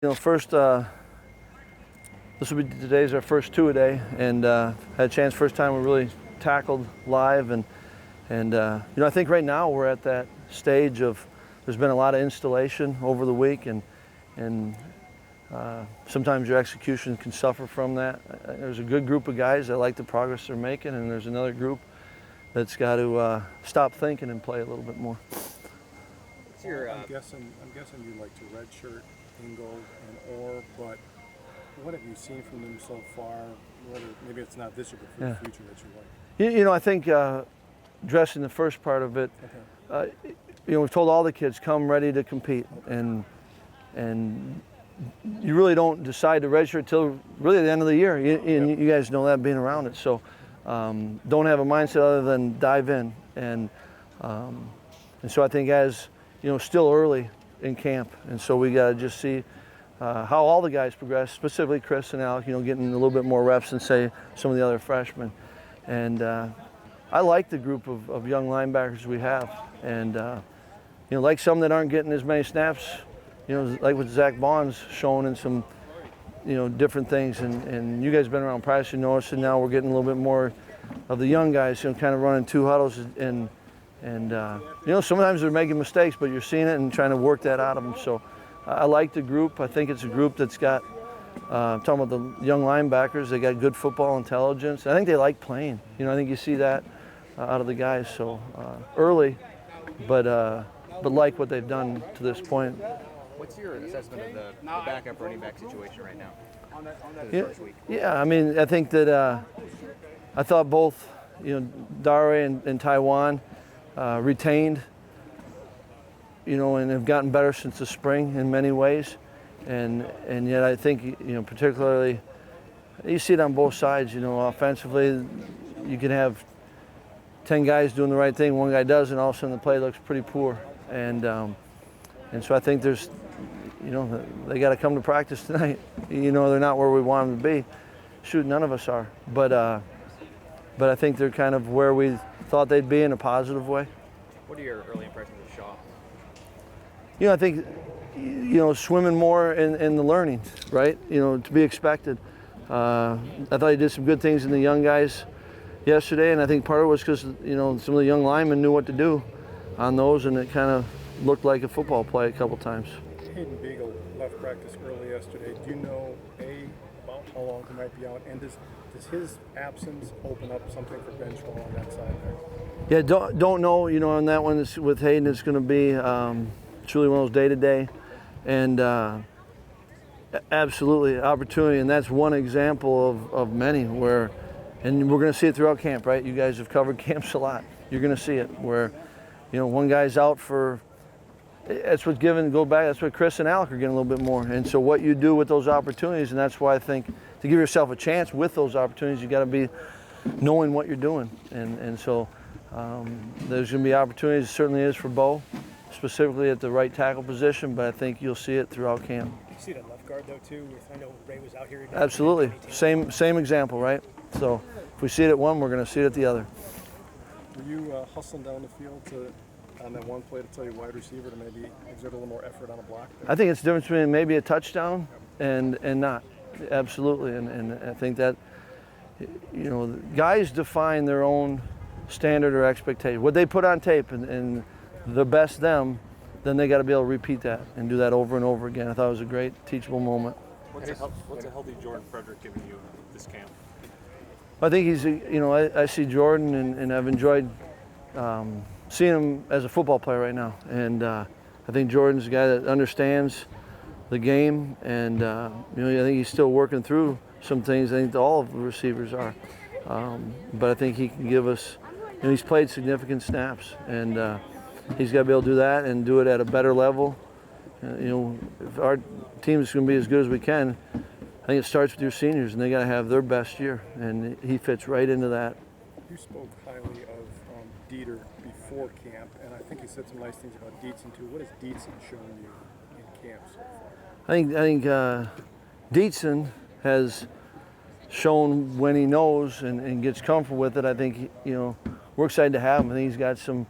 First, this will be today's our first two-a-day, and had a chance first time we really tackled live, and I think right now we're at that stage of there's been a lot of installation over the week, and sometimes your execution can suffer from that. There's a good group of guys that like the progress they're making, and there's another group that's got to stop thinking and play a little bit more. I'm guessing you like to redshirt Ingold and Orr, but what have you seen from them so far? Maybe it's not this year, but for the future that you like. I think addressing the first part of it, we've told all the kids come ready to compete, and you really don't decide to redshirt till really the end of the year. You guys know that being around it, so don't have a mindset other than dive in, and so I think as still early in camp, and so we got to just see how all the guys progress, specifically Chryst and Alec, getting a little bit more reps than say some of the other freshmen. And I like the group of young linebackers we have, and like some that aren't getting as many snaps, like with Zach Vaughn's showing in some different things, and you guys have been around practice, you notice, and now we're getting a little bit more of the young guys, kind of running two huddles, and sometimes they're making mistakes, but you're seeing it and trying to work that out of them. So I like the group. I think it's a group that's got, talking about the young linebackers, they got good football intelligence. I think they like playing. I think you see that out of the guys. So early, but like what they've done to this point. What's your assessment of the backup running back situation right now? First week? Yeah, I mean, I think that I thought both, Dare and Taiwan retained, and have gotten better since the spring in many ways, and yet I think particularly you see it on both sides. Offensively, you can have 10 guys doing the right thing, one guy doesn't, all of a sudden the play looks pretty poor, and so I think there's, they got to come to practice tonight. They're not where we want them to be. Shoot, none of us are, but I think they're kind of where we thought they'd be in a positive way. What are your early impressions of Shaw? I think, swimming more in the learning, right? To be expected. I thought he did some good things in the young guys yesterday, and I think part of it was because, some of the young linemen knew what to do on those, and it kind of looked like a football play a couple times. Hayden Beagle left practice early yesterday. Do you know, about how long he might be out, and does his absence open up something for Benchwell on that side there? Yeah, don't know. On that one with Hayden, it's going to be truly one of those day-to-day, and absolutely opportunity. And that's one example of many where, and we're going to see it throughout camp, right? You guys have covered camps a lot. You're going to see it where, one guy's out for. That's what's given. Go back. That's what Chris and Alec are getting a little bit more. And so what you do with those opportunities, and that's why I think to give yourself a chance with those opportunities, you got to be knowing what you're doing. And so there's going to be opportunities. It certainly is for Bo, specifically at the right tackle position. But I think you'll see it throughout camp. You see it at left guard though too. I know Ray was out here. Absolutely. Same example, right? So if we see it at one, we're going to see it at the other. Were you hustling down the field on that one play to tell your wide receiver to maybe exert a little more effort on a block there? I think it's the difference between maybe a touchdown and not. Absolutely. And I think that, guys define their own standard or expectation. What they put on tape and the best them, then they got to be able to repeat that and do that over and over again. I thought it was a great teachable moment. What's a healthy Jordan Frederick giving you this camp? I think he's, I see Jordan and I've enjoyed seeing him as a football player right now, and I think Jordan's a guy that understands the game, and I think he's still working through some things. I think all of the receivers are, but I think he can give us. He's played significant snaps, and he's got to be able to do that and do it at a better level. If our team is going to be as good as we can, I think it starts with your seniors, and they got to have their best year, and he fits right into that. You spoke highly of Dieter before camp, and I think you said some nice things about Dietzen too. What has Dietzen shown you in camp so far? I think Dietzen has shown when he knows and gets comfortable with it. I think we're excited to have him. I think he's got some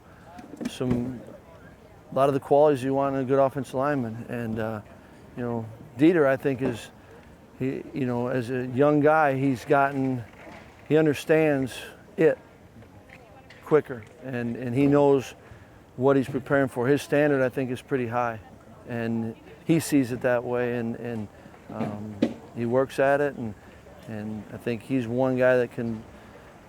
a lot of the qualities you want in a good offensive lineman, and Dieter, I think, is, you know, as a young guy, he understands it quicker, and he knows what he's preparing for. His standard, I think, is pretty high, and he sees it that way, and he works at it, and I think he's one guy that can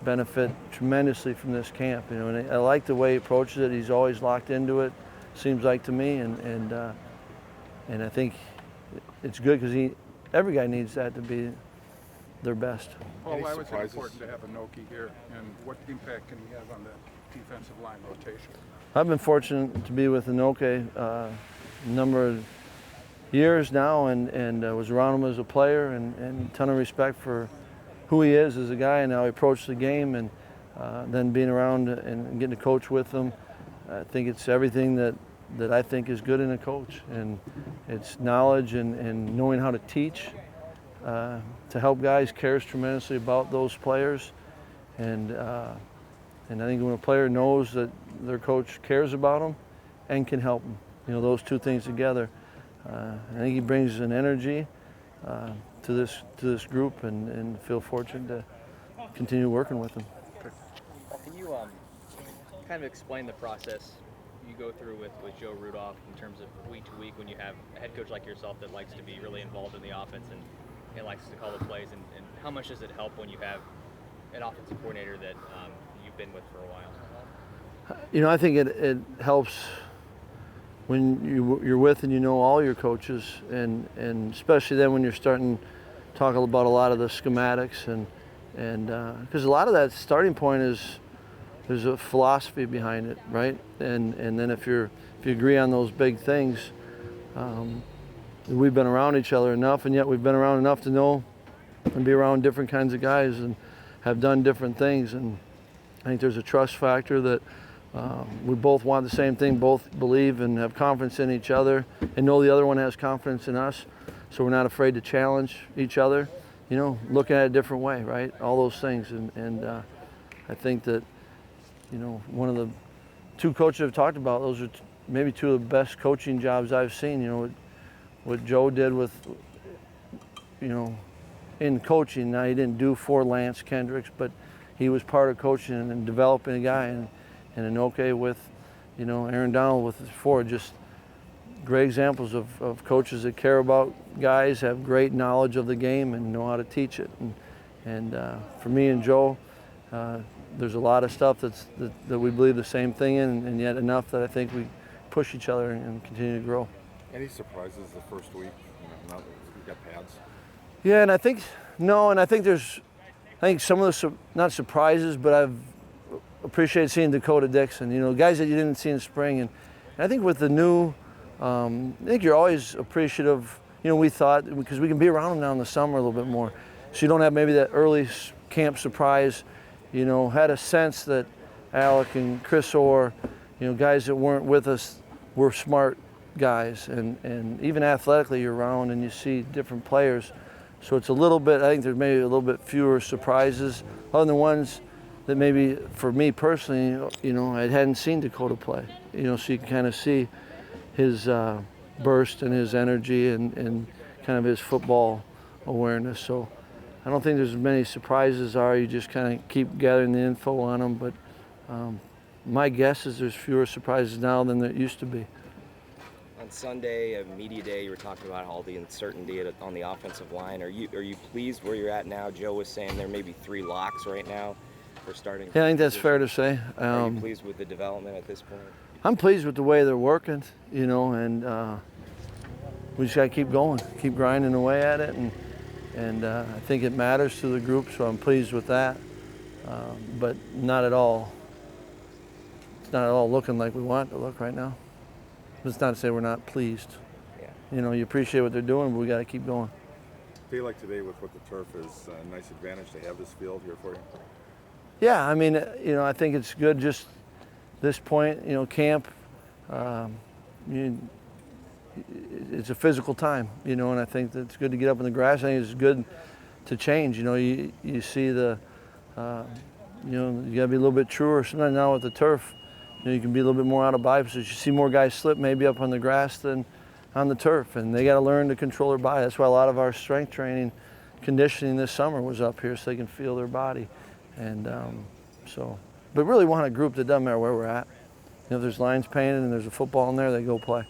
benefit tremendously from this camp. You know, and I like the way he approaches it. He's always locked into it, seems like to me, and I think it's good because every guy needs that to be their best. Paul, why was it important to have Anoki here, and what impact can he have on the defensive line rotation? I've been fortunate to be with Anoke a number of years now, and was around him as a player, and a ton of respect for who he is as a guy and how he approached the game, and then being around and getting to coach with him. I think it's everything that I think is good in a coach, and it's knowledge and knowing how to teach to help guys, cares tremendously about those players, and I think when a player knows that their coach cares about them and can help them, you know, those two things together, I think he brings an energy to this group, and feel fortunate to continue working with him. Can you kind of explain the process you go through with Joe Rudolph in terms of week to week when you have a head coach like yourself that likes to be really involved in the offense and likes to call the plays, and how much does it help when you have an offensive coordinator that you've been with for a while? You know, I think it helps when you're with and you know all your coaches, and especially then when you're starting to talk about a lot of the schematics, and because a lot of that starting point is there's a philosophy behind it, right? And then if you agree on those big things, we've been around each other enough, and yet we've been around enough to know and be around different kinds of guys and have done different things, and I think there's a trust factor that we both want the same thing, both believe and have confidence in each other, and know the other one has confidence in us, so we're not afraid to challenge each other, you know, looking at it a different way, right? All those things, and I think that, you know, one of the two coaches I've talked about, those are maybe two of the best coaching jobs I've seen. You know, what Joe did with, you know, in coaching. Now, he didn't do for Lance Kendricks, but he was part of coaching and developing a guy, and Anoke with, you know, Aaron Donald with Ford. Just great examples of coaches that care about guys, have great knowledge of the game, and know how to teach it. And for me and Joe, there's a lot of stuff that we believe the same thing in, and yet enough that I think we push each other and continue to grow. Any surprises the first week? You know, now that we've got pads. Yeah, and I think some of the not surprises, but I've appreciated seeing Dakota Dixon. You know, guys that you didn't see in spring, and I think with the new, I think you're always appreciative. You know, we thought because we can be around them now in the summer a little bit more, so you don't have maybe that early camp surprise. You know, had a sense that Alec and Chryst, you know, guys that weren't with us, were smart guys, and even athletically you're around and you see different players. So it's a little bit, I think there's maybe a little bit fewer surprises other than ones that maybe for me personally, you know, I hadn't seen Dakota play. You know, so you can kind of see his burst and his energy and kind of his football awareness. So I don't think there's as many surprises are. You just kind of keep gathering the info on them. But my guess is there's fewer surprises now than there used to be. On Sunday, media day, you were talking about all the uncertainty on the offensive line. Are you pleased where you're at now? Joe was saying there may be 3 locks right now for starting. Yeah, I think that's fair to say. Are you pleased with the development at this point? I'm pleased with the way they're working, you know, and we just got to keep going, keep grinding away at it, and I think it matters to the group, so I'm pleased with that. But not at all. It's not at all looking like we want it to look right now. It's not to say we're not pleased. Yeah. You know, you appreciate what they're doing, but we got to keep going. A day like today with what the turf is a nice advantage to have this field here for you. Yeah, I mean, you know, I think it's good just this point, you know, camp, it's a physical time, you know, and I think that it's good to get up in the grass. I think it's good to change, you know, you see the, you know, you got to be a little bit truer. Sometimes now with the turf, you know, you can be a little bit more out of body position. You see more guys slip maybe up on the grass than on the turf, and they got to learn to control their body. That's why a lot of our strength training, conditioning this summer was up here, so they can feel their body. And but really want a group that doesn't matter where we're at. You know, if there's lines painted and there's a football in there, they go play.